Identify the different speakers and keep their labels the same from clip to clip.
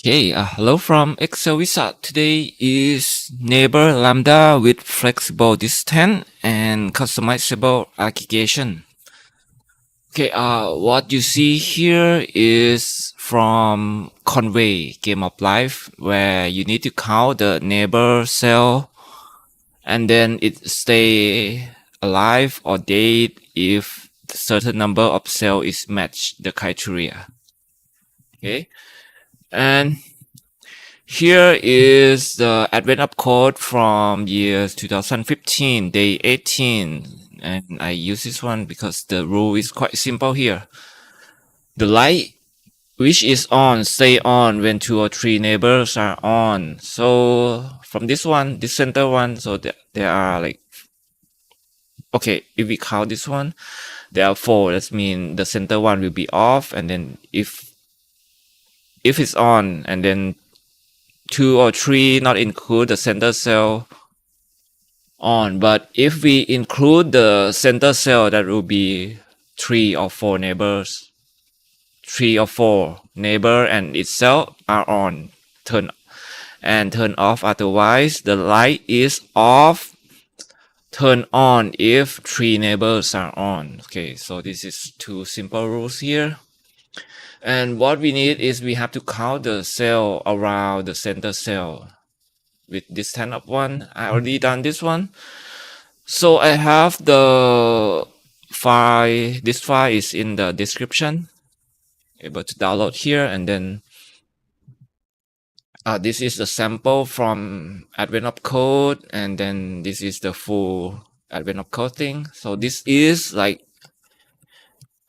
Speaker 1: Okay, hello from Excel Wizard. Today is neighbor Lambda with flexible distance and customizable aggregation. Okay, what you see here is from Conway Game of Life, where you need to count the neighbor cell and then it stay alive or dead if certain number of cell is matched the criteria. Okay, and here is the AdventUp code from year 2015, day 18. And I use this one because the rule is quite simple here. The light which is on stay on when 2 or 3 neighbors are on. So from this one, this center one, so there are like, okay, if we count this one, there are 4. That means the center one will be off. And then if it's on, and then 2 or 3 not include the center cell on, but if we include the center cell, that will be 3 or 4 neighbors. 3 or 4 neighbor and itself are on, turn off. Otherwise, the light is off, turn on if 3 neighbors are on. Okay, so this is 2 simple rules here. And what we need is we have to count the cell around the center cell with distance of 1. I already done this one. So I have the file. This file is in the description. Able to download here, and then this is the sample from AdventUp code, and then this is the full AdventUp code thing. So this is like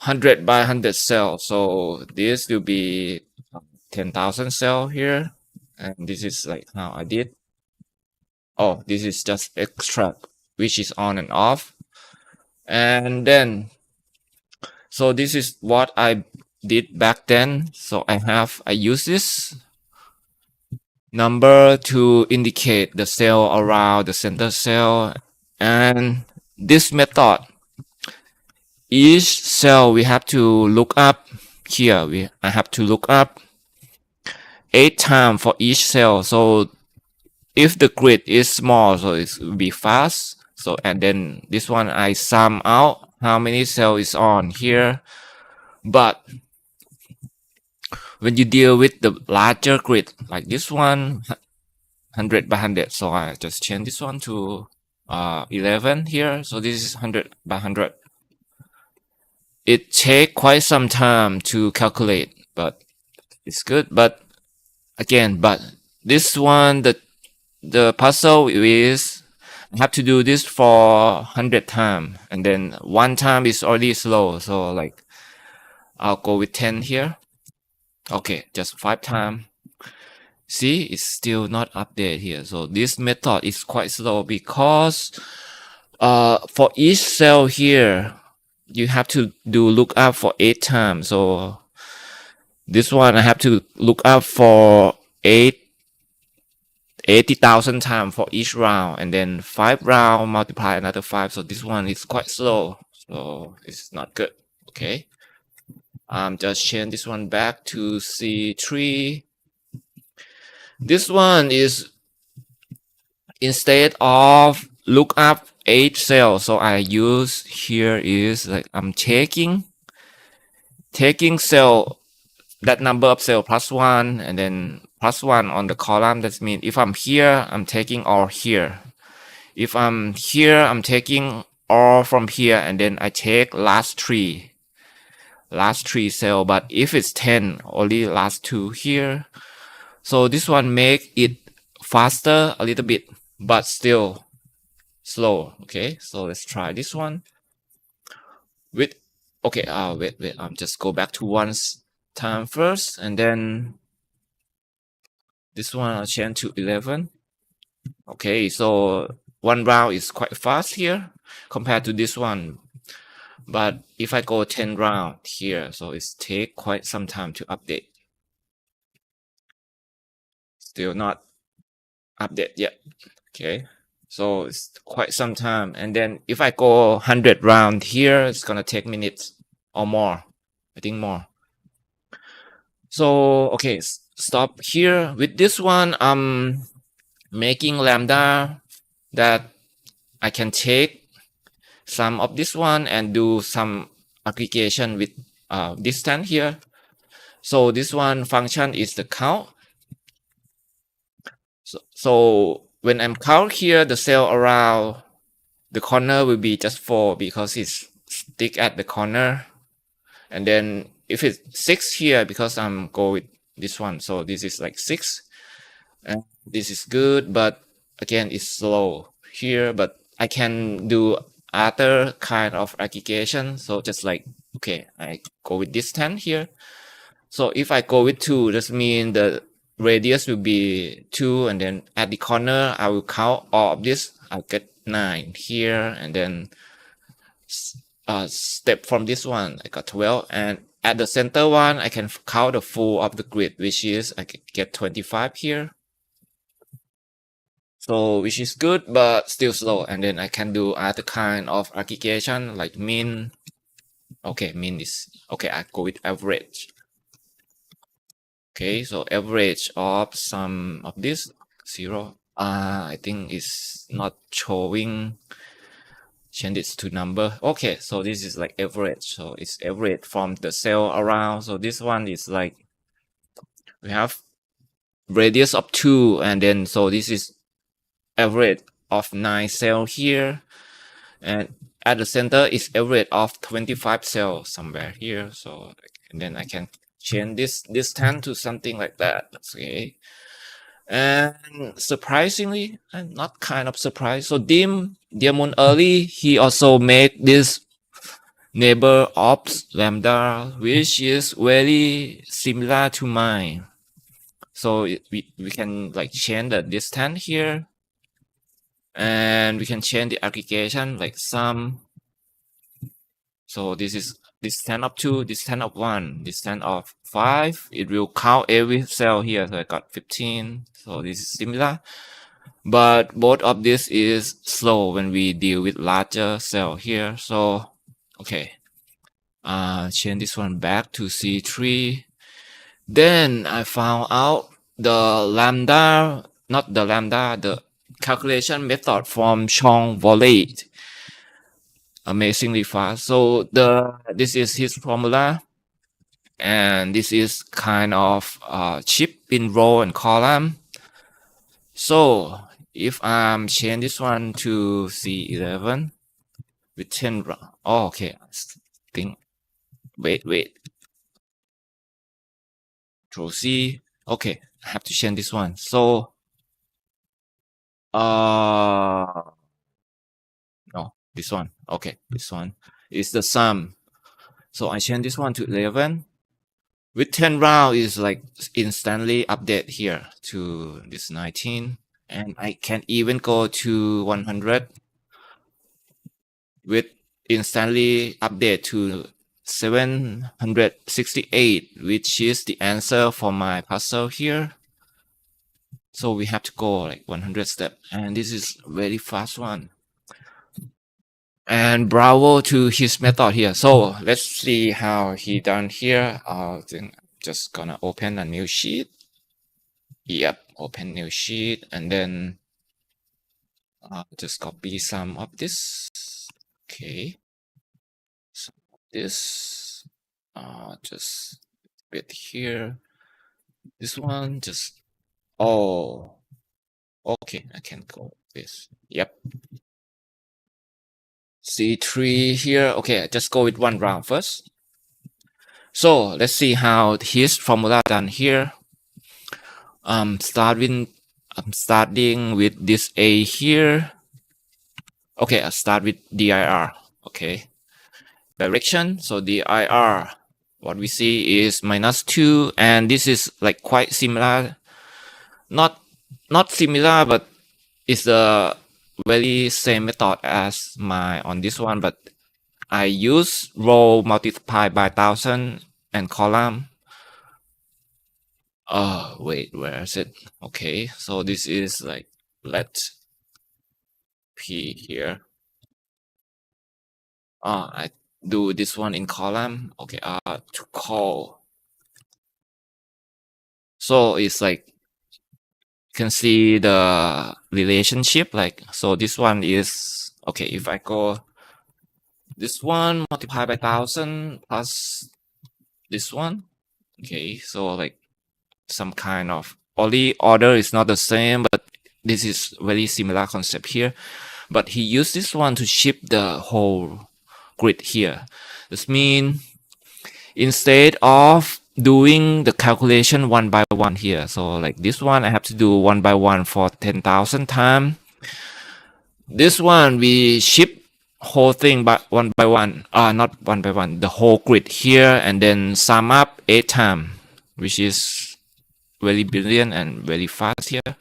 Speaker 1: 100 by 100 cells. So this will be 10,000 cell here, and this is like how I did. Oh, this is just extract, which is on and off. And then, so this is what I did back then. So I use this number to indicate the cell around the center cell, and this method, each cell we have to look up here. I have to look up 8 times for each cell. So if the grid is small, so it will be fast. So, and then this one I sum out how many cell is on here. But when you deal with the larger grid like this one, 100 by 100, so I just change this one to 11 here. So this is 100 by 100. It takes quite some time to calculate, but it's good. But again, but this one, the puzzle is I have to do this for 100 times, and then 1 time is already slow. So like I'll go with 10 here. Okay, just 5 times. See, it's still not updated here. So this method is quite slow because for each cell here, you have to do lookup for 8 times. So this one I have to look up for 80,000 times for each round, and then 5 round multiply another 5. So this one is quite slow. So it's not good. Okay. Just change this one back to C3. This one is instead of look up 8 cells, so I use here is like I'm taking cell, that number of cell plus 1, and then plus 1 on the column. That means if I'm here, I'm taking all here. If I'm here, I'm taking all from here, and then I take last 3 cell. But if it's 10, only last 2 here. So this one make it faster a little bit, but still slow. Okay, so let's try this one with, okay, wait, just go back to 1 time first, and then this one I'll change to 11. Okay, so 1 round is quite fast here compared to this one. But if I go 10 round here, so it's take quite some time to update. Still not update yet. Okay, so it's quite some time. And then if I go 100 round here, it's gonna take minutes or more. I think more. So okay, stop here. With this one, I'm making Lambda that I can take some of this one and do some aggregation with distance here. So this one function is the count. So when I'm count here, the cell around the corner will be just 4 because it's stick at the corner. And then if it's 6 here, because I'm go with this one, so this is like 6. And this is good, but again, it's slow here. But I can do other kind of aggregation. So just like, okay, I go with this 10 here. So if I go with 2, this means the radius will be 2, and then at the corner, I will count all of this. I'll get 9 here, and then step from this one, I got 12, and at the center one, I can count the full of the grid, which is I can get 25 here. So which is good, but still slow. And then I can do other kind of aggregation like min. Okay, min is okay. I go with average. Okay, so average of some of this 0. I think it's not showing. Change this to number. Okay, so this is like average. So it's average from the cell around. So this one is like we have radius of 2, and then so this is average of 9 cell here, and at the center is average of 25 cells somewhere here. So and then I can change this distance to something like that. Okay. And surprisingly, and not kind of surprised, so Diamond early, he also made this neighborOp Lambda, which is very similar to mine. So we can like change the distance here, and we can change the aggregation like sum. So this is distance of 2, distance of 1, distance of 5. It will count every cell here. So I got 15. So this is similar, but both of this is slow when we deal with larger cell here. So okay, change this one back to C3. Then I found out the Lambda, not the Lambda, the calculation method from Jean Wolleh. Amazingly fast. So this is his formula, and this is kind of chip in row and column. So if I'm change this one to C11 with 10 oh, okay, I think wait control C. Okay, I have to change this one. So no, this one. Okay, this one is the sum. So I change this one to 11. With 10 round is like instantly update here to this 19. And I can even go to 100 with instantly update to 768, which is the answer for my puzzle here. So we have to go like 100 steps, and this is very fast one. And bravo to his method here. So let's see how he done here. Then just gonna open a new sheet. Yep, open new sheet, and then just copy some of this. Okay, some of this. Just bit here. This one just okay. I can go with this. Yep. C3 here. Okay, just go with one round first. So let's see how his formula done here. I'm starting with this A here. Okay, I'll start with dir. Okay, direction. So dir, what we see is -2, and this is like quite similar. Not similar, but it's the very same method as my on this one, but I use row multiplied by 1000 and column. Wait, where is it? Okay, so this is like let p here. I do this one in column. Okay, to call. So it's like you can see the relationship. Like, so this one is okay. If I go this one multiplied by 1,000 plus this one, okay. So like some kind of only order is not the same, but this is very similar concept here. But he used this one to ship the whole grid here. This means instead of doing the calculation one by one here, so like this one I have to do one by one for 10,000 times. This one we ship whole thing by one, not one by one, the whole grid here, and then sum up 8 times, which is very brilliant and very fast here.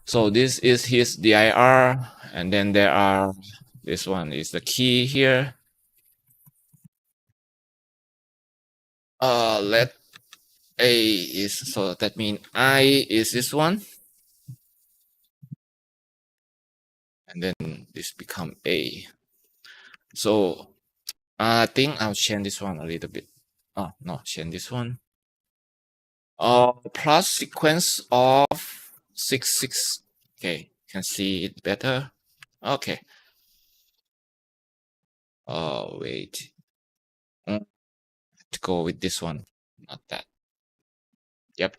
Speaker 1: So this is his dir, and then there are, this one is the key here. Let A is, so that means I is this one, and then this become A. So I think I'll change this one a little bit. Oh no, change this one. Plus sequence of 6. Okay, can see it better. Okay. Wait. To go with this one, not that. Yep.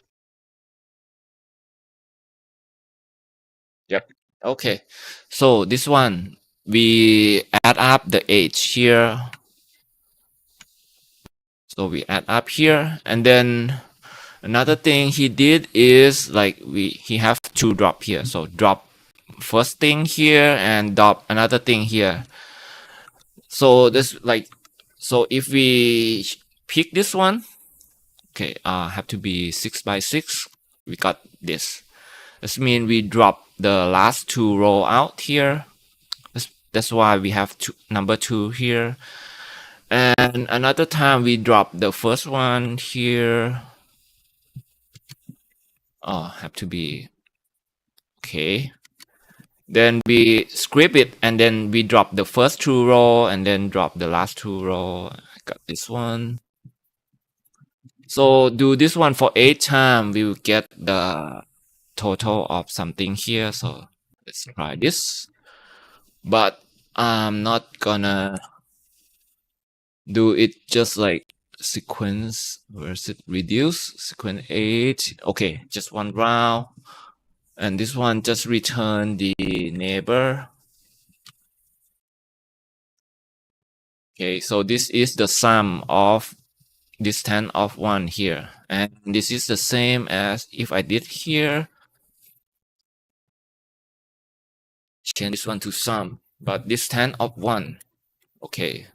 Speaker 1: Yep. Okay. So this one, we add up the age here. So we add up here, and then another thing he did is like he have to drop here. So drop first thing here and drop another thing here. So this like, so if we pick this one, okay, have to be 6 by 6. We got this. This means we drop the last 2 row out here. That's why we have number 2 here. And another time we drop the first one here. Have to be okay. Then we script it, and then we drop the first 2 row, and then drop the last 2 row. I got this one. So do this one for 8 times. We will get the total of something here. So let's try this. But I'm not gonna do it just like sequence. Where's it? Reduce sequence 8. Okay, just one round. And this one just return the neighbor. Okay, so this is the sum of distance of 1 here. And this is the same as if I did here. Change this one to sum, but distance of 1. Okay,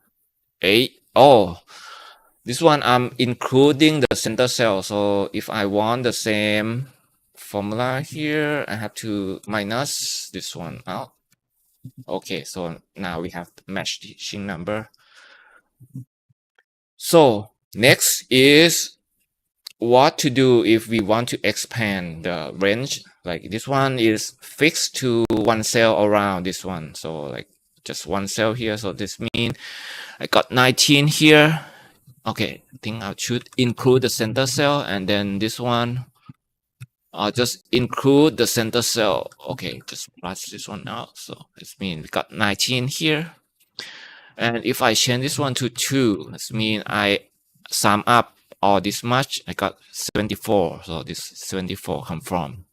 Speaker 1: 8. Oh, this one I'm including the center cell. So if I want the same formula here, I have to minus this one out. Okay, so now we have matching number. So next is what to do if we want to expand the range. Like this one is fixed to 1 cell around this one. So like just 1 cell here. So this means I got 19 here. Okay, I think I should include the center cell, and then this one, I'll just include the center cell. Okay, just plus this one out. So this means we got 19 here. And if I change this one to 2, this means I sum up all this much. I got 74. So this 74 come from.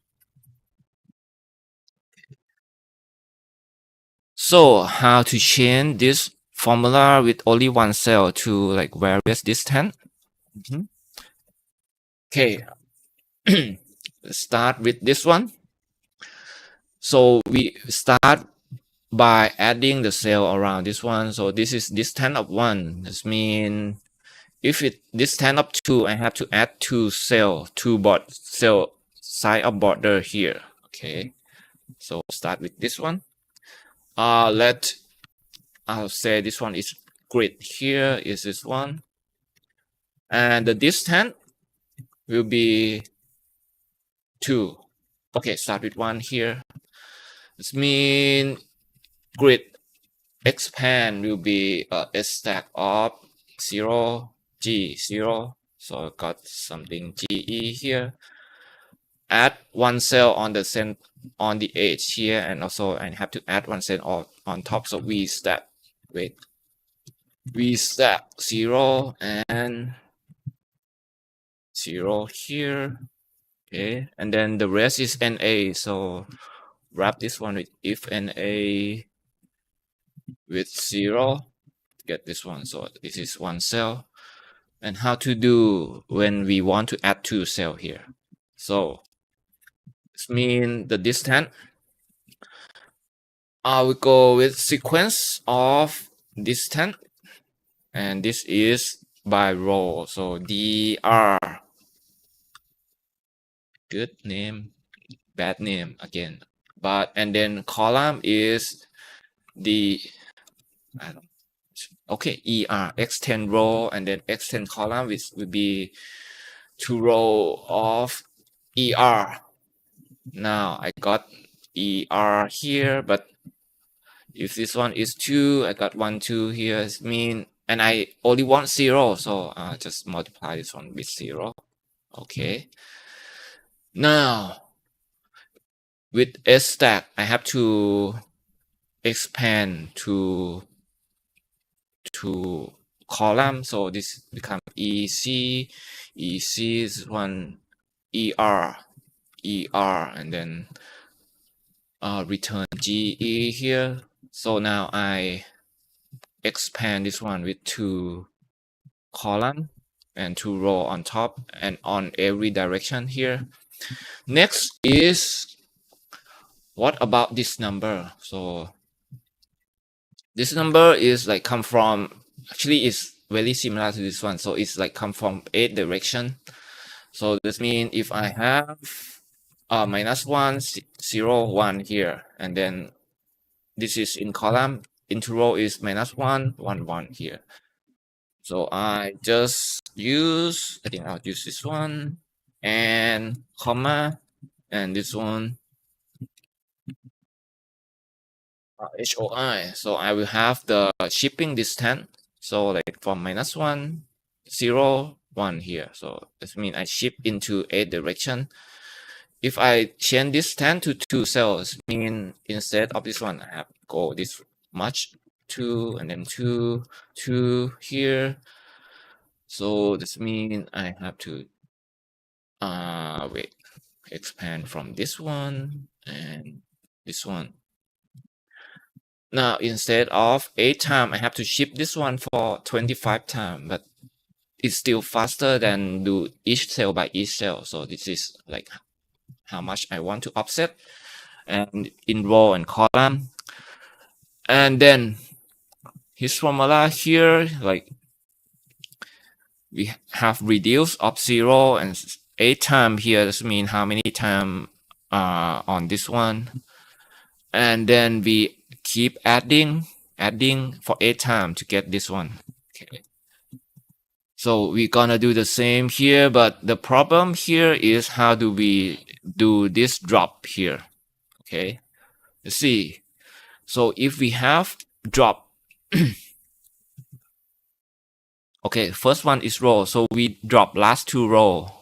Speaker 1: So how to change this formula with only 1 cell to like various distance? Okay, let's start with this one. So we start by adding the cell around this one. So this is distance of 1. This means if it distance of 2, I have to add 2 cell, 2 cell side of border here. Okay, so start with this one. I'll say this one is grid. Here is this one, and the distance will be 2. Okay, start with 1 here. This means grid expand will be a stack of 0, G0. So I got something GE here. add one cell on the edge here, and also I have to add one cell on top. So we stack 0 and 0 here. Okay, and then the rest is NA. So wrap this one with if NA with 0, get this one. So this is one cell. And how to do when we want to add two cell here. So this means the distance. I will go with sequence of distance, and this is by row. So dr, good name, bad name again. But and then column is the okay, er x10 row, and then x10 column, which will be 2 row of er. Now I got er here, but if this one is 2, I got 1 2 here. It mean, and I only want 0, so just multiply this one with 0. Okay, now with s stack I have to expand to column, so this become EC is one ER, and then return GE here. So now I expand this one with 2 column and 2 row on top and on every direction here. Next is, what about this number? So this number is like come from, actually it's very similar to this one. So it's like come from 8 direction. So this means if I have -1 0 1 here, and then this is in column, into row is -1 1 1 here. So I just use, I think I'll use this one and comma, and this one HOI. So I will have the shipping distance. So like from -1 0 1 here. So this means I ship into 8 direction. If I change this 10 to 2 cells, mean instead of this one, I have to go this much, 2 and then 2 here. So this means I have to expand from this one and this one. Now instead of 8 times, I have to ship this one for 25 times, but it's still faster than do each cell by each cell. So this is like how much I want to offset, and in row and column. And then his formula here, like we have reduced of 0 and 8 times here. This means how many times on this one, and then we keep adding for 8 times to get this one. Okay, so we're gonna do the same here, but the problem here is how do we do this drop here? Okay, let's see. So if we have drop okay, first one is row, so we drop last 2 row.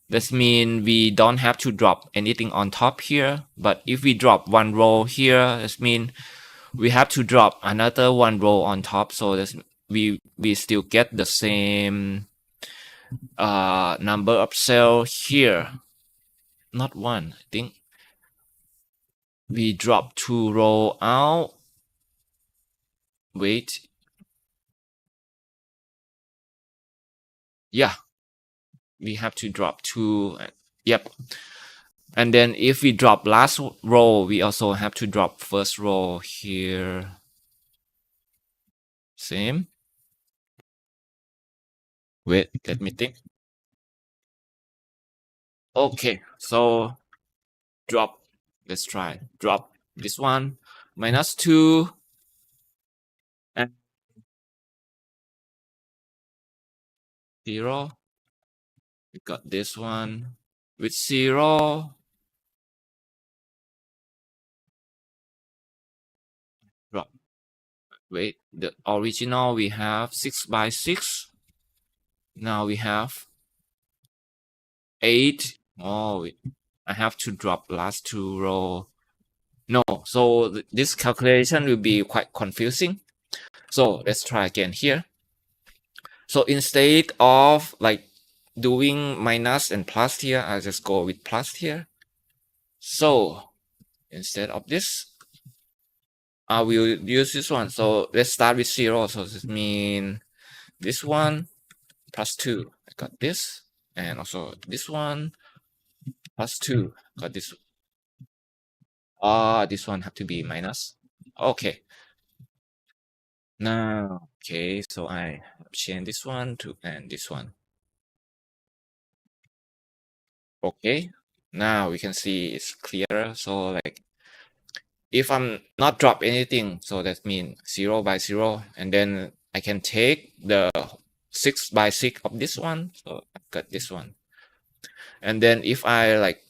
Speaker 1: That means we don't have to drop anything on top here. But if we drop 1 row here, that means we have to drop another 1 row on top. So that's, we still get the same number of cells here. Not 1, I think. We drop 2 row out. Wait. Yeah. We have to drop 2. Yep. And then if we drop last row, we also have to drop first row here. Same. Wait, let me think. Okay, so drop. Let's try. Drop this one. -2. And 0. We got this one with 0. Drop. Wait, the original we have 6 by 6. Now we have 8. Oh, I have to drop last two row. No, so this calculation will be quite confusing. So let's try again here. So instead of like doing minus and plus here, I'll just go with plus here. So instead of this, I will use this one. So let's start with 0. So this means this one plus 2. I got this. And also this one plus 2. Got this. This one have to be minus. Okay. Now, okay, so I change this one to and this one. Okay. Now we can see it's clearer. So like if I'm not drop anything, so that means 0 by 0, and then I can take the 6 by 6 of this one. So I've got this one. And then if I like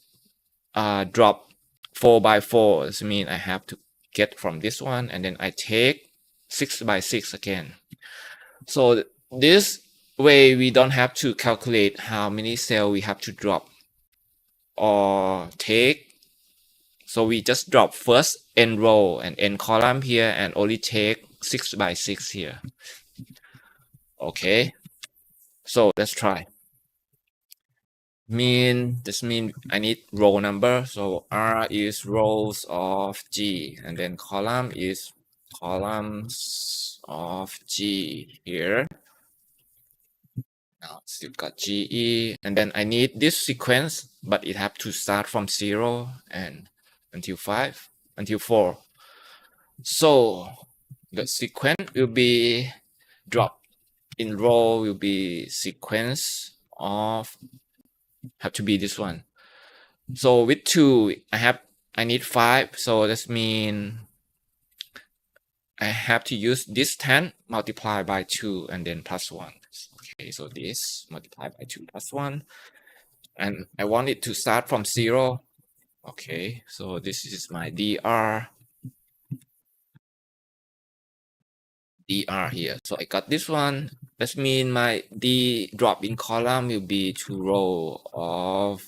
Speaker 1: drop 4 by 4, this means I have to get from this one, and then I take 6 by 6 again. So this way we don't have to calculate how many cells we have to drop or take. So we just drop first n row and n column here and only take 6 by 6 here. Okay, so let's try. This mean I need row number. So R is rows of G, and then column is columns of G here. Now still got GE, and then I need this sequence, but it have to start from 0 and until 5, until 4. So the sequence will be drop in row will be sequence of have to be this one. So with 2 I need 5, so that means I have to use this 10 multiplied by 2 and then plus 1. Okay, so this multiplied by 2 plus 1, and I want it to start from 0. Okay, so this is my dr here. So I got this one. That means my D drop in column will be 2 row of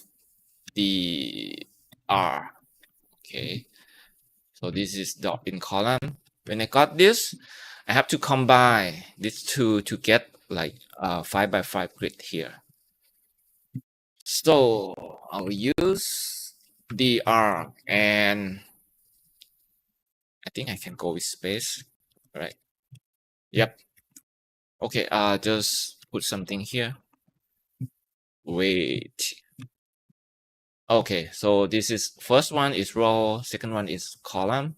Speaker 1: dr. Okay, so this is drop in column. When I got this, I have to combine these two to get like 5 by 5 grid here. So I'll use dr, and I think I can go with space, right? Yep. Okay, just put something here. Wait. Okay, so this is first one is row, second one is column.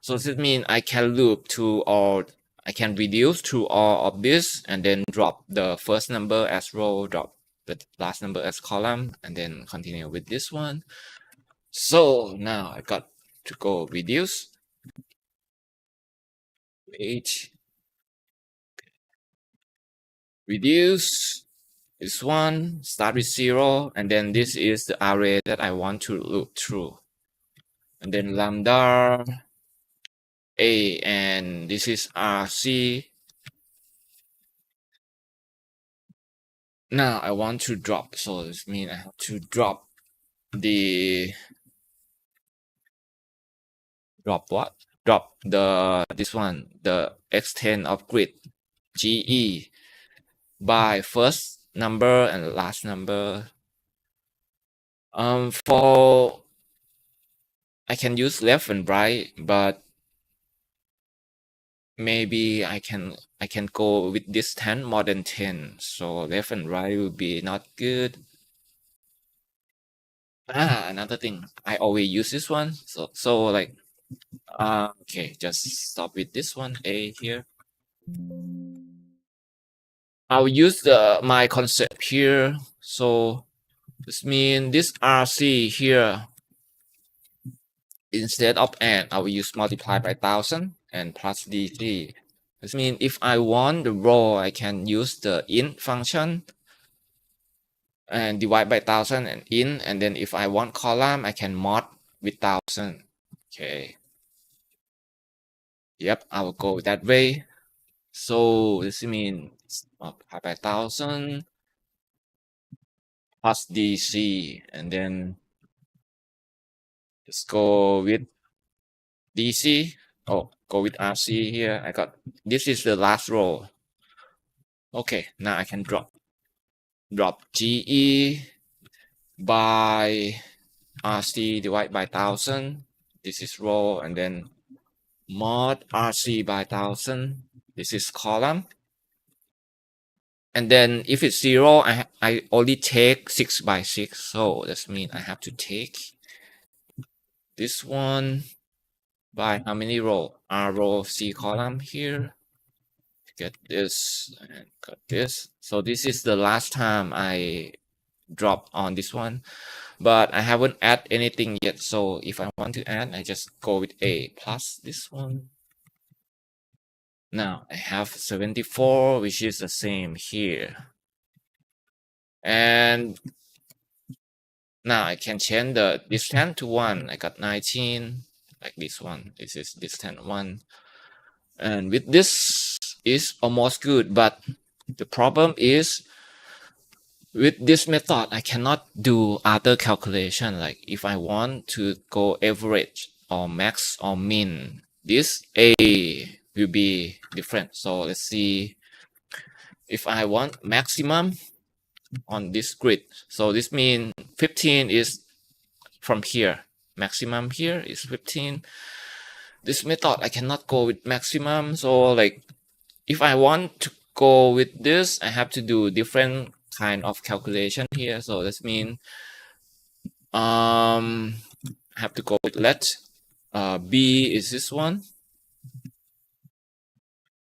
Speaker 1: So this means I can loop to all, I can reduce to all of this and then drop the first number as row, drop the last number as column, and then continue with this one. So now I got to go reduce. Wait. Reduce this one, start with 0, and then this is the array that I want to loop through. And then lambda A, and this is RC. Now I want to drop, so this means I have to drop the drop the this one, the extent of grid GE by first number and last number. For I can use left and right, but maybe I can go with this 10 more than 10. So left and right will be not good. Another thing, I always use this one. So like okay, just stop with this one, A here. I'll use my concept here. So this means this RC here, instead of and, I will use multiply by 1000 and plus DC. This means if I want the row, I can use the int function and divide by 1000 and int, and then if I want column, I can mod with 1000. Okay. Yep, I will go that way. So this means multiply by 1000 plus DC, and then Just go with DC. Oh, go with RC here. I got, this is the last row. Okay, now I can drop GE by RC divided by 1000. This is row, and then mod RC by 1000. This is column. And then if it's 0, I only take 6 by 6. So that means I have to take this one by how many row? R row, C column here. Get this and got this. So this is the last time I drop on this one, but I haven't add anything yet. So if I want to add, I just go with A plus this one. Now I have 74, which is the same here. And now I can change the distance to 1. I got 19, like this one. This is distance 1. And with this is almost good, but the problem is with this method, I cannot do other calculation. Like if I want to go average or max or min, this A will be different. So let's see if I want maximum on this grid. So this means 15 is from here. Maximum here is 15. This method, I cannot go with maximum. So like if I want to go with this, I have to do different kind of calculation here. So that means I have to go with let B is this one.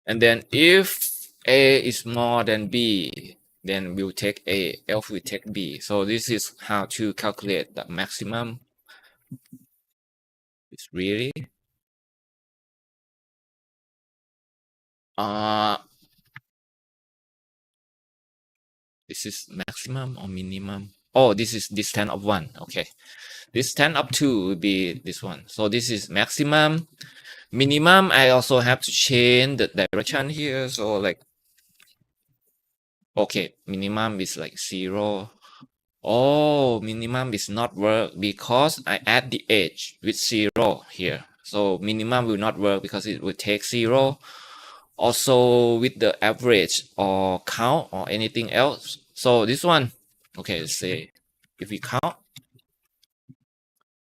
Speaker 1: And then if A is more than B, then we'll take A, else we take B. So this is how to calculate the maximum. It's really this is maximum or minimum. Oh, this is distance of 1. Okay, distance of 2 will be this one. So this is maximum. Minimum, I also have to change the direction here. So like, okay, minimum is like 0. Oh, minimum is not work because I add the edge with 0 here. So minimum will not work because it will take 0. Also with the average or count or anything else. So this one, okay, let's say if we count,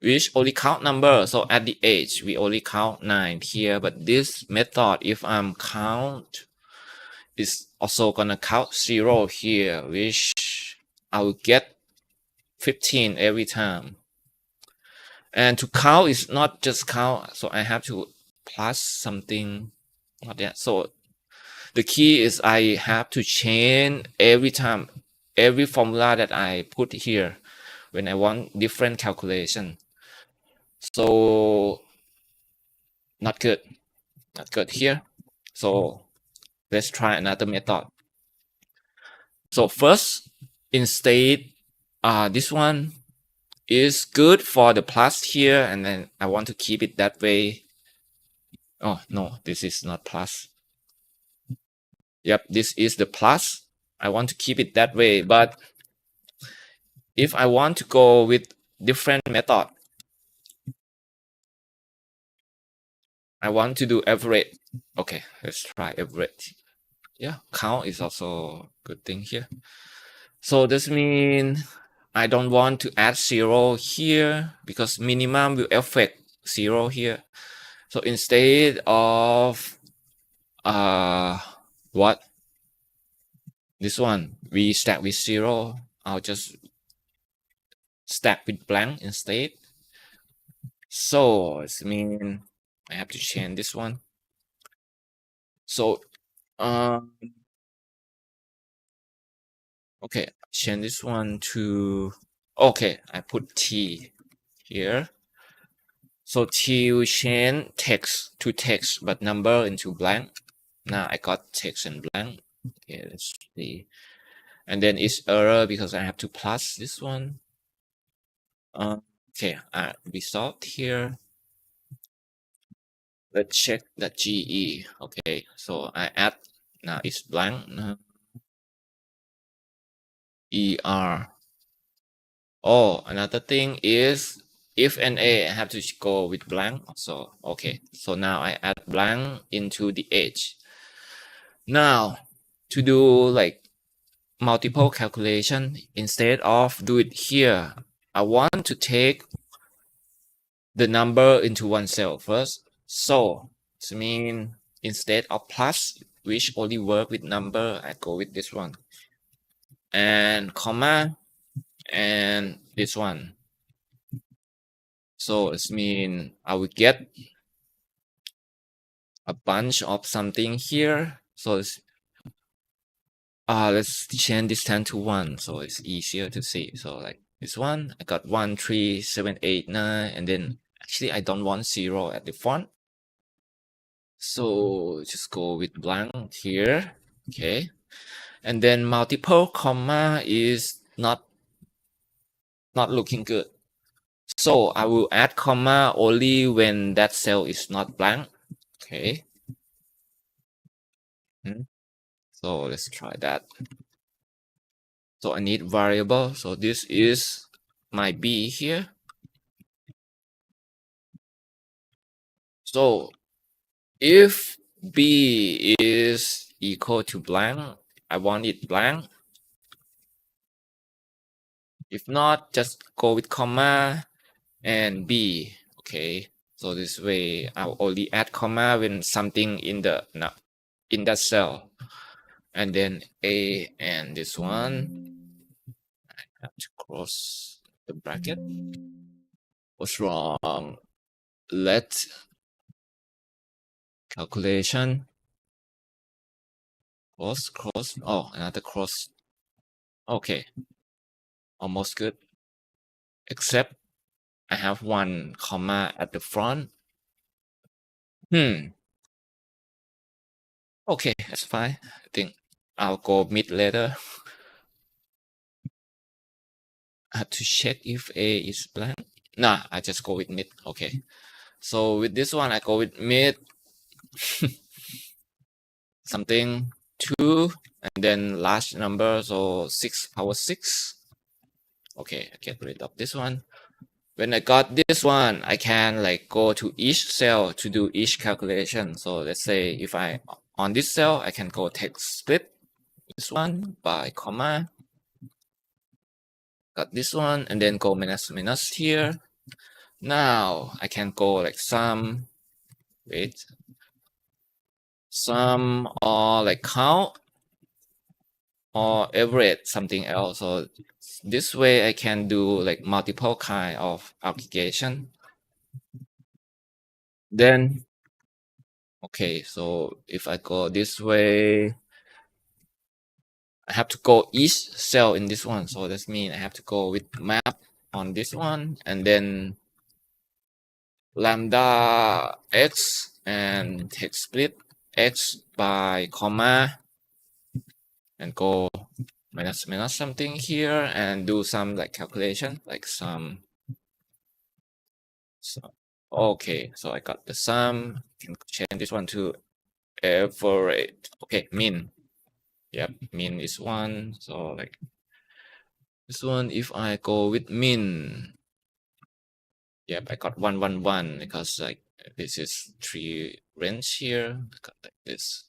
Speaker 1: which only count number. So at the edge, we only count 9 here. But this method, if I'm count, is also gonna count 0 here, which I will get 15 every time. And to count is not just count, so I have to plus something like that. So the key is I have to change every time, every formula that I put here when I want different calculation. So not good here. So let's try another method. So first, instead, this one is good for the plus here, and then I want to keep it that way. Oh no, this is not plus. Yep, this is the plus. I want to keep it that way, but if I want to go with different method, I want to do average. Okay, let's try average. Yeah, count is also a good thing here. So this means I don't want to add 0 here because minimum will affect 0 here. So instead of what? This one, we stack with 0. I'll just stack with blank instead. So it means I have to change this one. So okay, change this one to, okay, I put T here. So T will change text to text, but number into blank. Now I got text and blank. Okay, let's see. And then it's error because I have to plus this one. Okay, we solved here. Let's check the GE. Okay, so I add, now it's blank. Now ER. Oh, another thing is if and a, I have to go with blank. So okay, so now I add blank into the edge. Now to do like multiple calculation, instead of do it here, I want to take the number into one cell first. So this means instead of plus, which only work with number, I go with this one, and comma, and this one. So it means I will get a bunch of something here. So it's let's change this 10 to 1 so it's easier to see. So like this one, I got 1 3 7 8 9, and then actually I don't want 0 at the front, so just go with blank here. Okay, and then multiple comma is not looking good, so I will add comma only when that cell is not blank. Okay, so let's try that. So I need variable, so this is my b here. So if b is equal to blank, I want it blank. If not, just go with comma and b. Okay, so this way I'll only add comma when something in that cell, and then a, and this one I have to close the bracket. What's wrong? Let calculation close. Oh, another cross. Okay, almost good, except I have one comma at the front. Okay, that's fine. I think I'll go mid later. I have to check if a is blank. Nah, I just go with mid. Okay, so with this one I go with mid something 2, and then large number, so 6 power 6. Okay, I get rid of this one. When I got this one, I can like go to each cell to do each calculation. So let's say if I on this cell, I can go text split this one by comma, got this one, and then go minus minus here. Now I can go like sum, sum or like count or average something else. So this way I can do like multiple kind of aggregation. Then okay, so if I go this way, I have to go each cell in this one. So that means I have to go with map on this one, and then lambda x and text split x by comma, and go minus minus something here and do some like calculation, like some. So okay, so I got the sum. Can change this one to average. Okay, mean. Yep, mean is 1. So like this one, if I go with mean, yep, I got 1 1 1 because like this is 3 range here. I got like this.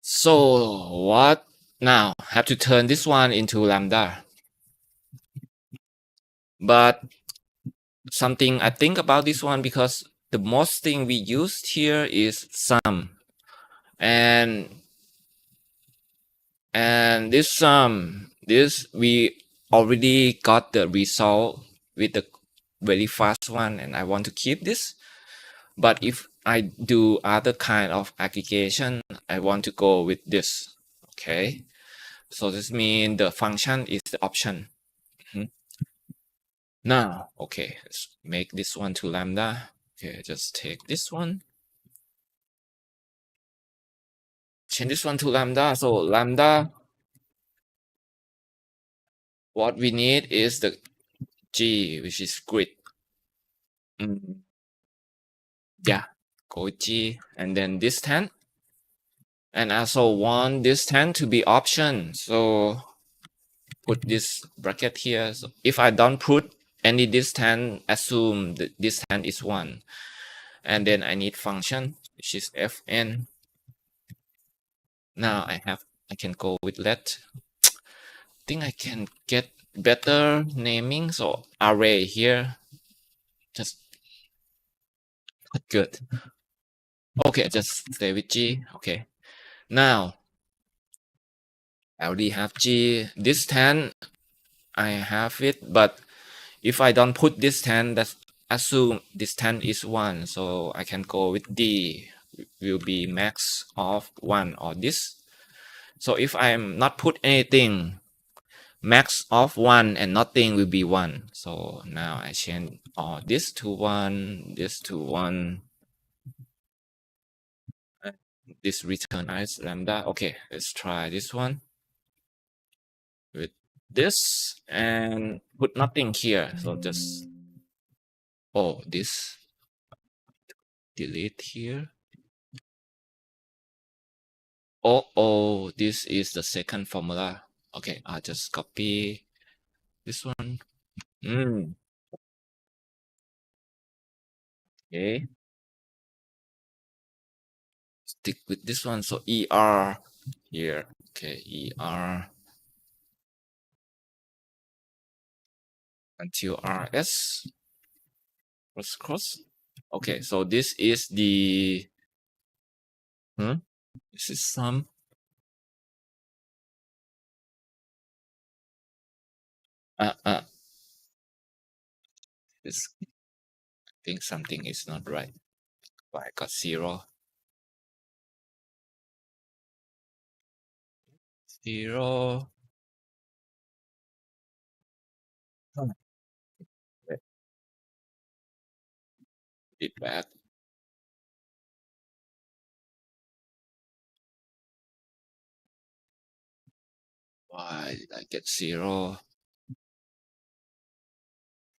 Speaker 1: So what now? I have to turn this one into lambda. But something I think about this one, because the most thing we used here is sum, and this sum, this we already got the result with the very fast one, and I want to keep this. But if I do other kind of aggregation, I want to go with this. Okay, so this means the function is the option. Now, okay, let's make this one to lambda. Okay, just take this one, change this one to lambda. So lambda, what we need is the G, which is grid. Yeah, go with G, and then this 10. And I also want this 10 to be option. So put this bracket here. So if I don't put any distance, assume the distance is 1. And then I need function, which is fn. Now I can go with let. I think I can get better naming. So array here, just good. Okay, just stay with G. Okay. Now I already have G. Distance, I have it, but if I don't put distance, that's assume distance is 1. So I can go with D, will be max of 1 or this. So if I'm not put anything, max of 1 and nothing will be 1. So now I change all this to 1, this to 1. This return as lambda. Okay, let's try this one with this and put nothing here. So just, oh, this delete here. Oh, this is the second formula. Okay, I'll just copy this one. Okay, stick with this one. So ER here. Okay, ER until RS cross. Okay, so this is the this is some this, I think something is not right. Why I got 0. 0. Let it back. Why did I get 0?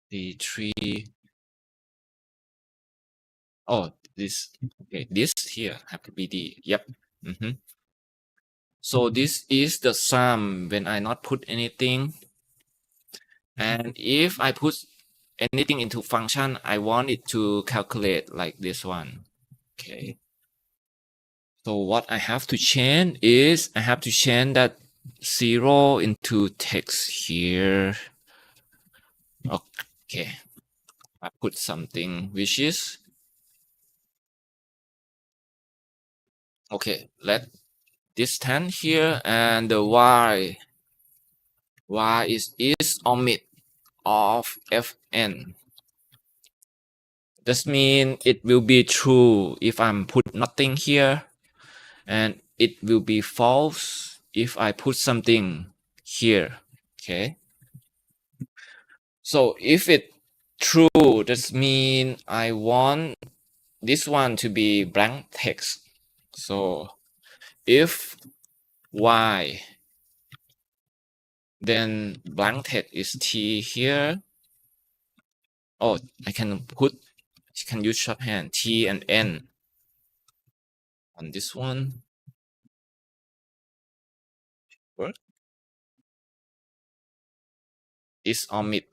Speaker 1: D3. Oh, this. Okay, this here have to be D. Yep. So this is the sum when I not put anything. And if I put anything into function, I want it to calculate like this one. Okay. So what I have to change is I have to change that 0 into text here. Okay. I put something which is, okay, let distance here and the y is omit of fn. This means it will be true if I'm put nothing here, and it will be false if I put something here. Okay. So if it true, this means I want this one to be blank text. So if y, then blank text is t here. Oh, I can use shorthand t and n on this one. Work. Is omit.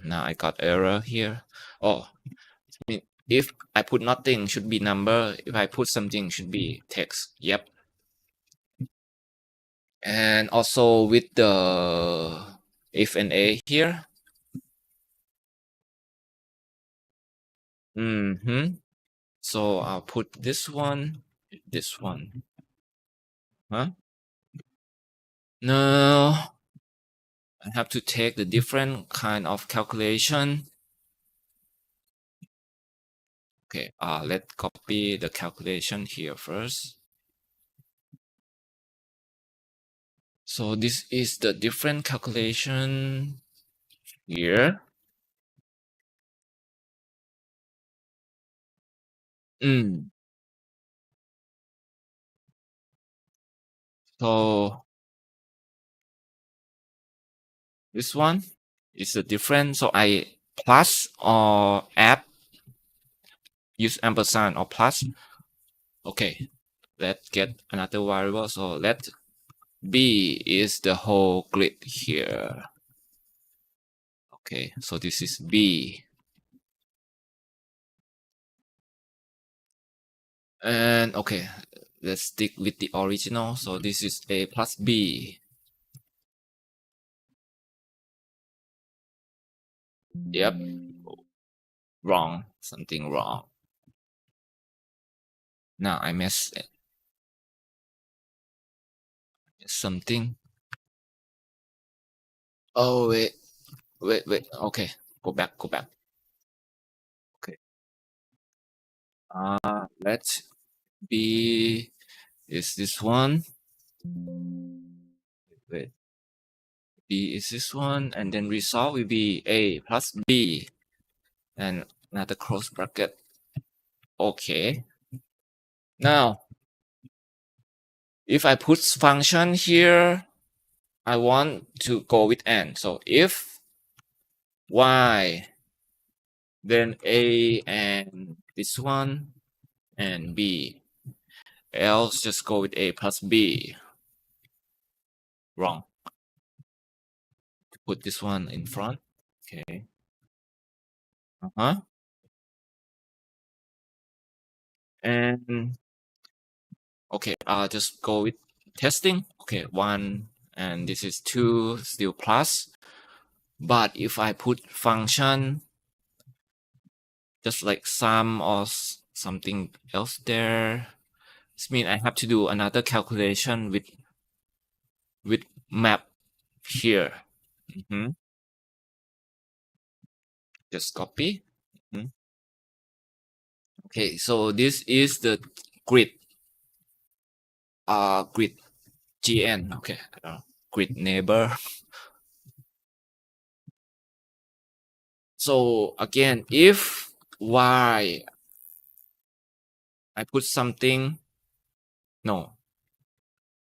Speaker 1: Now I got error here. Oh, I mean, if I put nothing, should be number. If I put something, should be text. Yep. And also with the if and a here. So I'll put this one. Huh? No. I have to take the different kind of calculation. Okay, let's copy the calculation here first. So this is the different calculation here. So this one is the different. So I plus or add, use ampersand or plus. Okay, let's get another variable. So let b is the whole grid here. Okay, so this is B. And okay, let's stick with the original. So this is A plus B. Yep, wrong, something wrong. Now I messed something. Oh, wait. Okay, go back. Okay. Let's B is this one. Wait, B is this one, and then result will be A plus B, and another close bracket. Okay. Now, if I put function here, I want to go with n. So if y, then A and this one and B. Else just go with A plus B. Wrong. Put this one in front. Okay. And okay, I'll just go with testing. Okay, 1 and this is 2 still plus. But if I put function just like sum or something else there, this means I have to do another calculation with map here. Just copy. Okay, so this is the grid. Grid GN. Okay, grid neighbor. So again, if y I put something, no.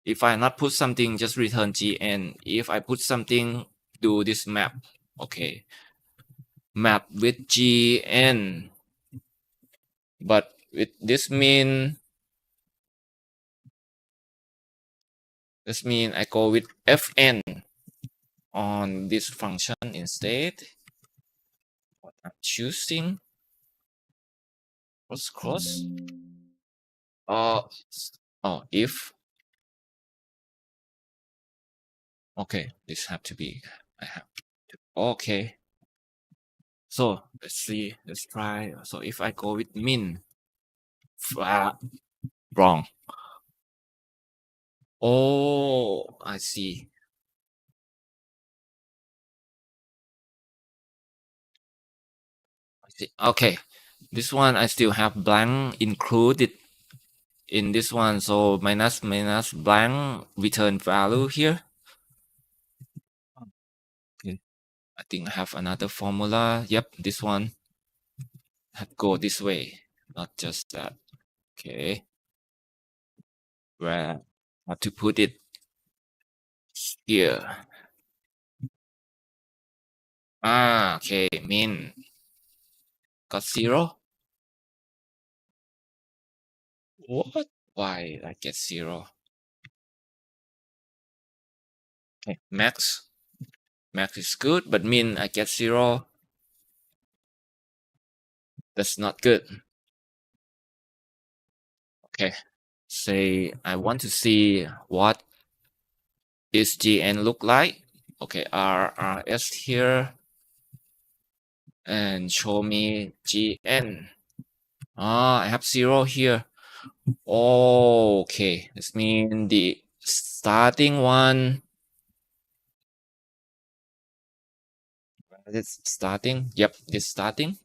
Speaker 1: If I not put something, just return GN. If I put something, do this map. Okay. Map with GN. But with this mean I go with FN on this function instead. What I'm choosing. Cross. If. Okay, this have to be. I have to. Okay. So let's see. Let's try. So if I go with min, wrong. Oh, I see. Okay, this one I still have blank included in this one, so minus blank return value here. Okay, I think I have another formula. Yep, this one had go this way, not just that. Okay, where I have to put it here. Okay, min got 0. What? Why I get 0? Okay, max is good, but min I get 0. That's not good. Okay, say I want to see what is GN look like. Okay, RRS here and show me GN. I have 0 here. Okay, this means the starting one. It's starting. Yep, it's starting.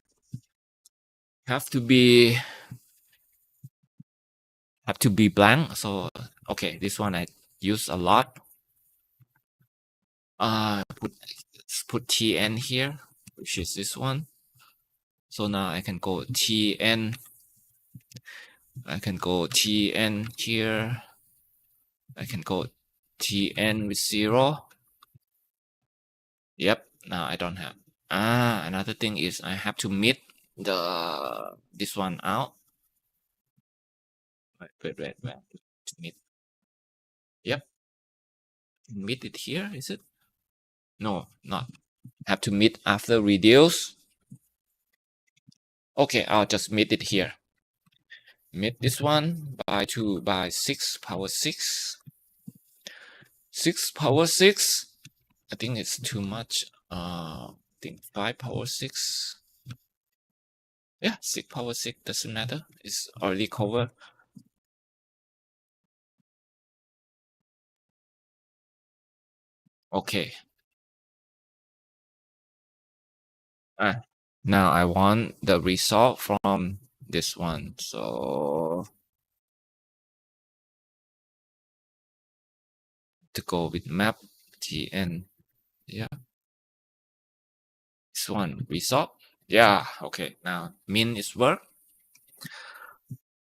Speaker 1: Have to be blank. So okay, this one I use a lot. Put TN here, which is this one. So now I can go TN. I can go TN here. I can go TN with 0. Yep, now I don't have. Another thing is I have to meet this one out. Wait. To meet. Yep. Meet it here, is it? No, not. Have to meet after reduce. Okay, I'll just meet it here. Meet this one by 2 by 6 power 6. 6 power 6. I think it's too much. I think 5 power 6. Yeah, 6 power 6 doesn't matter. It's already covered. Okay. Now I want the result from this one. So to go with map tn. Yeah. This one result. Yeah. Okay. Now min is work.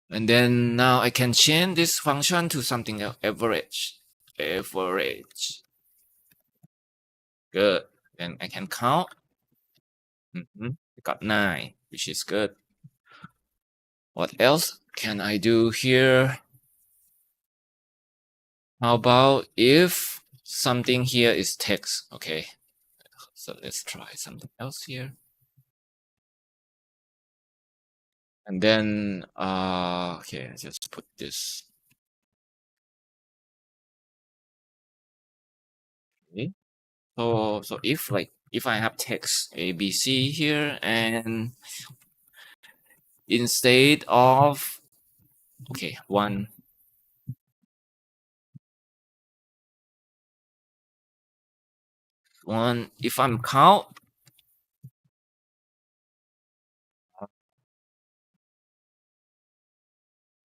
Speaker 1: And then now I can change this function to something else. Average. Average. Good. Then I can count. I got 9, which is good. What else can I do here? How about if something here is text? Okay. So let's try something else here. And then, okay, just put this. Okay. So if I have text A, B, C here, and instead of, okay, one, if I'm count,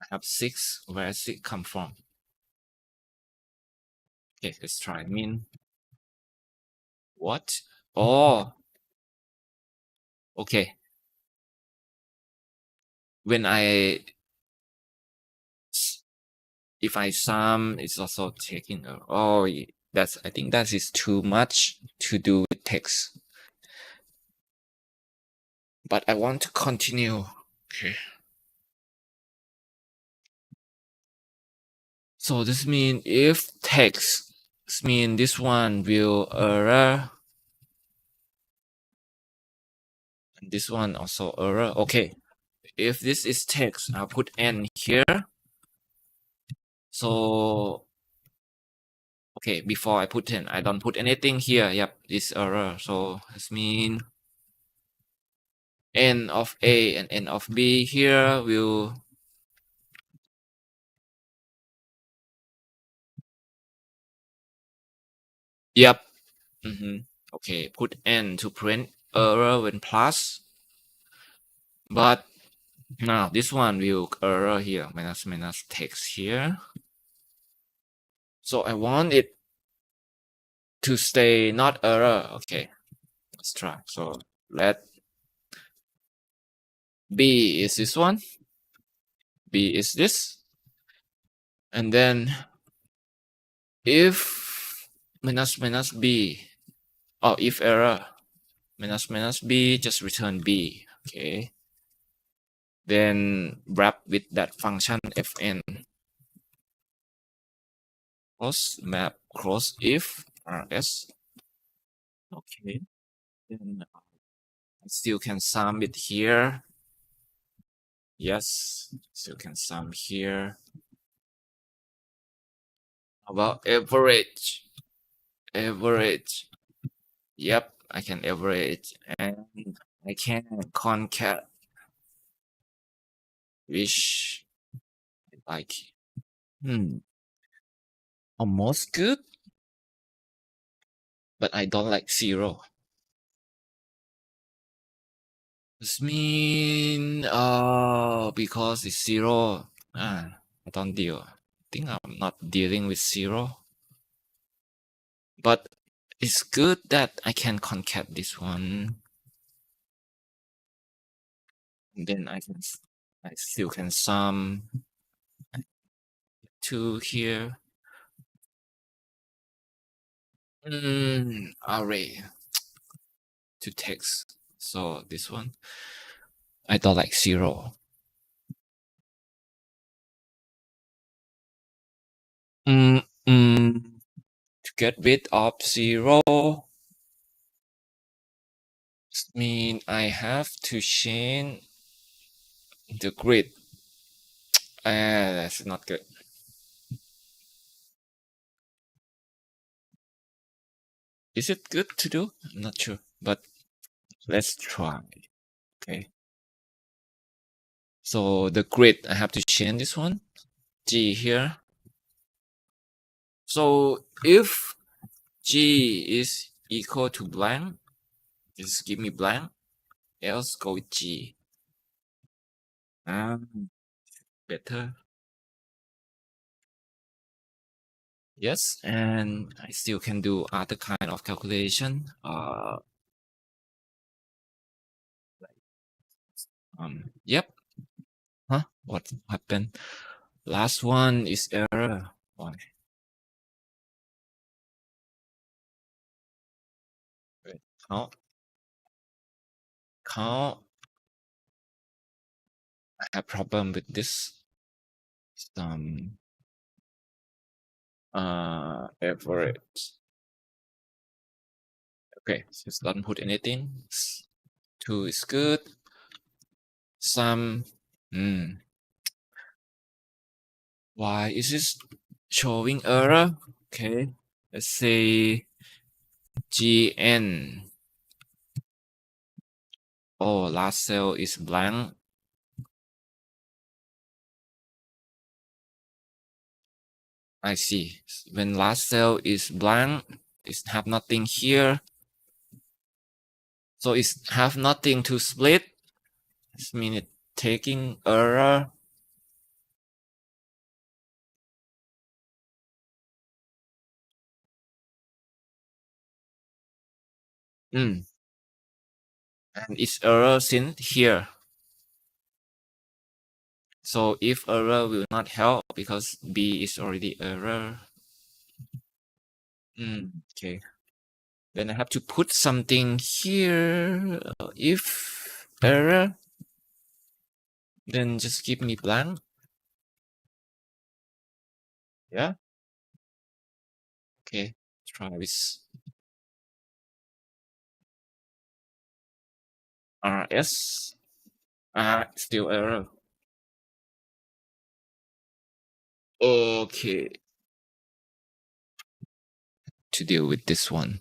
Speaker 1: I have 6. Where does it come from? Okay, let's try min. What? Oh, okay. When if I sum, it's also taking. Oh, I think that is too much to do with text. But I want to continue. Okay. So this means if text mean this one will error, and this one also error. Okay. If this is text, I'll put n here. So okay, before I put n, I don't put anything here. Yep, this error. So this means n of A and n of B here will yep. Okay, put n to print error when plus. But now this one will error here, minus text here. So I want it to stay not error. Okay, let's try. So let B is this one. B is this. And then if minus B, or if error, minus B, just return B. Okay. Then wrap with that function fn. Cross map cross if rs. Okay. Then I still can sum it here. Yes, still can sum here. How about average? Average. Yep, I can average, and I can concat, which like almost good, but I don't like 0. This mean because it's 0, I don't deal. I think I'm not dealing with 0. But it's good that I can concat this one. And then I still can sum 2 here. Array to text. So this one, I don't like 0. To get rid of 0, mean I have to change the grid. That's not good. Is it good to do? I'm not sure, but let's try. Okay. So the grid, I have to change this one. G here. So if G is equal to blank, just give me blank. Else go with G. Better. Yes, and I still can do other kind of calculation. Yep. Huh? What happened? Last one is error. Why? Wait, count. I have problem with this. Some average. Okay, just don't put anything. 2 is good. Some. Why is this showing error? Okay, let's say GN. Oh, last cell is blank. I see. When last cell is blank, it have nothing here. So it's have nothing to split. This means it taking error. And it's error since here. So if error will not help because B is already error. Okay. Then I have to put something here. If error, then just give me blank. Yeah. Okay. Try this. RS. Still error. Okay. To deal with this one.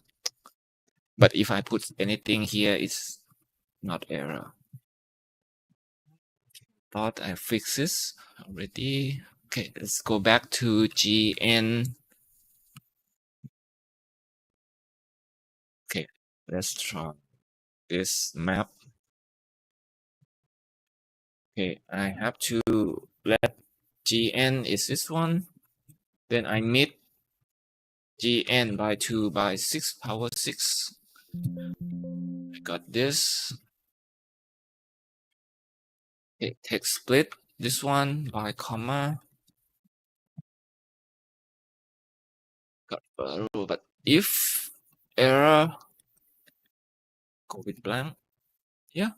Speaker 1: But if I put anything here, it's not error. Thought I fixed this already. Okay, let's go back to GN. Okay, let's try this map. Okay, I have to let GN is this one. Then I meet GN by 2 by 6 power 6. I got this. Okay, take split this one by comma. Got a rule, but if error, go with blank. Yeah.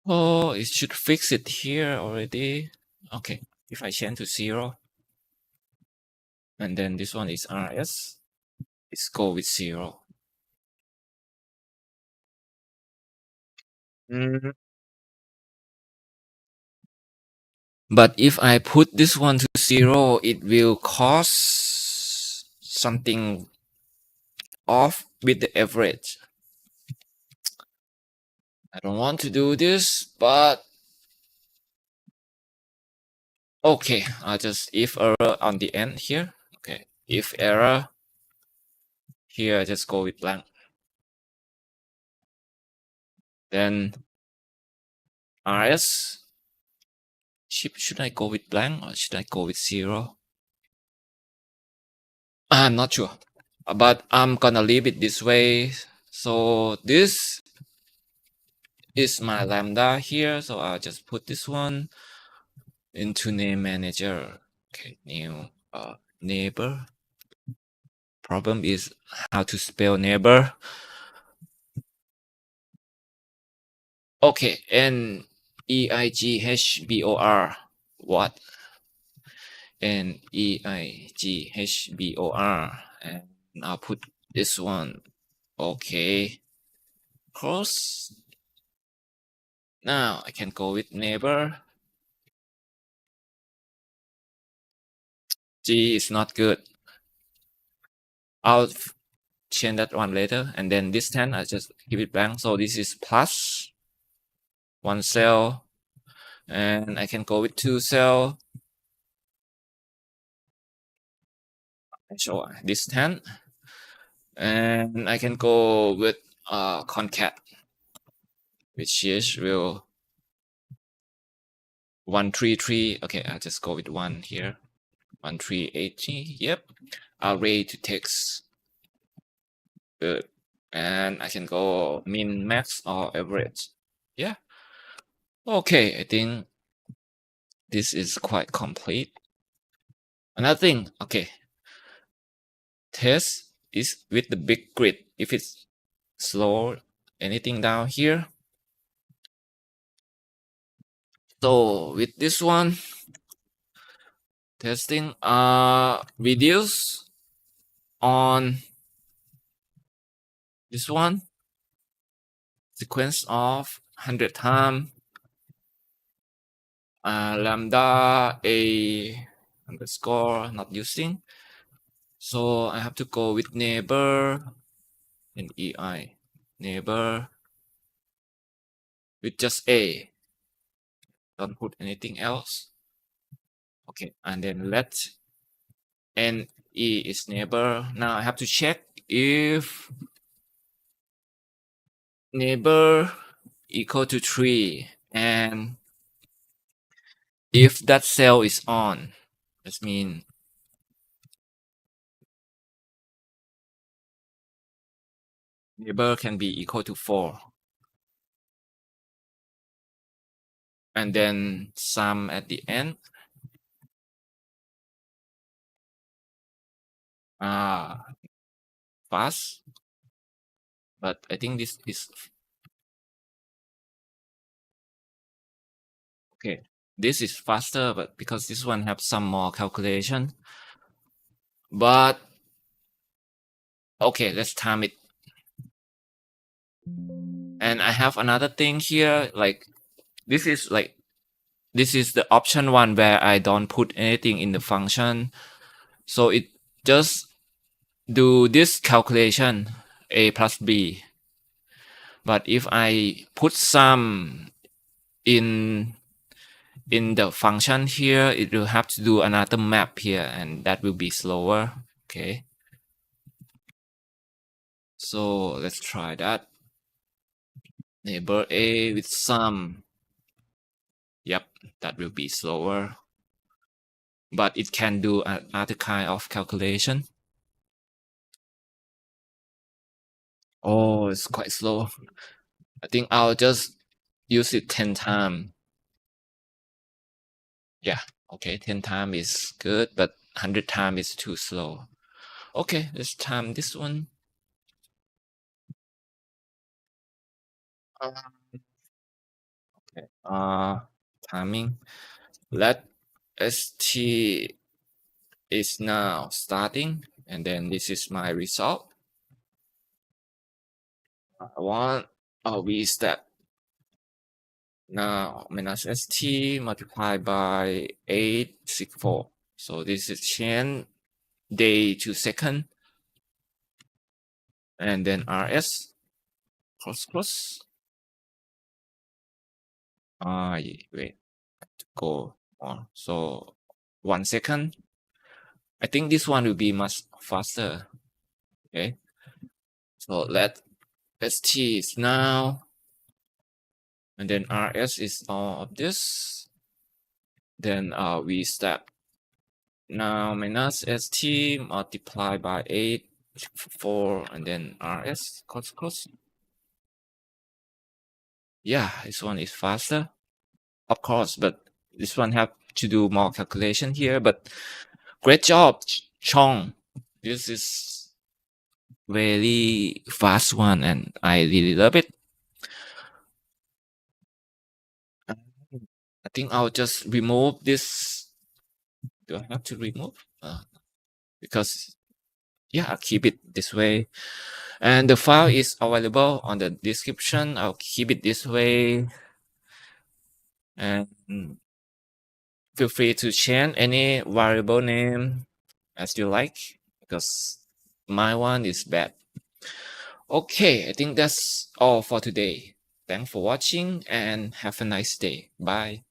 Speaker 1: Oh, it should fix it here already. Okay, if I change to 0, and then this one is RS, let's go with 0. But if I put this one to 0, it will cause something off with the average. I don't want to do this, but okay, I'll just if error on the end here. Okay, if error here, I just go with blank. Then RS, should I go with blank or should I go with 0? I'm not sure, but I'm gonna leave it this way. So this is my Lambda here, so I'll just put this one into name manager. Okay, new neighbor. Problem is how to spell neighbor. Okay, neighbor. What? neighbor. And I'll put this one. Okay. Cross. Now I can go with neighbor. G is not good. I'll change that one later. And then this 10, I just keep it blank. So this is plus 1 cell. And I can go with 2 cell. Show this 10. And I can go with concat, which is will 133. Okay, I'll just go with 1 here. 1380. Yep. Array to text. Good. And I can go min, max, or average. Yeah. Okay, I think this is quite complete. Another thing, okay. Test is with the big grid. If it's slow, anything down here. So with this one, testing reduce on this one, sequence of 100 times, lambda a underscore not using. So I have to go with neighbor and ei, neighbor with just a, don't put anything else. Okay, and then let n e is neighbor. Now I have to check if neighbor equal to 3 and if that cell is on, that means neighbor can be equal to 4. And then sum at the end. Fast. But I think this is okay. This is faster, but because this one have some more calculation. But okay, let's time it. And I have another thing here, like this is the option one where I don't put anything in the function. So it just do this calculation a plus b. But if I put some in the function here, it will have to do another map here, and that will be slower. Okay. So let's try that. Neighbor A with sum. Yep, that will be slower. But it can do another kind of calculation. Oh, it's quite slow. I think I'll just use it 10 times. Yeah, okay, 10 times is good, but 100 times is too slow. Okay, let's time this one. Okay, timing. Let st is now starting, and then this is my result. I want v step. Now minus st multiplied by 864. So this is change day to second, and then rs cross. Wait, go on. So 1 second. I think this one will be much faster. Okay. So let st is now, and then rs is all of this. Then we step. Now minus st multiplied by 8, 4, and then rs cross. Yeah, this one is faster, of course, but this one have to do more calculation here. But great job, Chong. This is very fast one, and I really love it. I think I'll just remove this. Do I have to remove? Because yeah, I'll keep it this way. And the file is available on the description. I'll keep it this way. And feel free to change any variable name as you like, because my one is bad. Okay, I think that's all for today. Thanks for watching and have a nice day. Bye.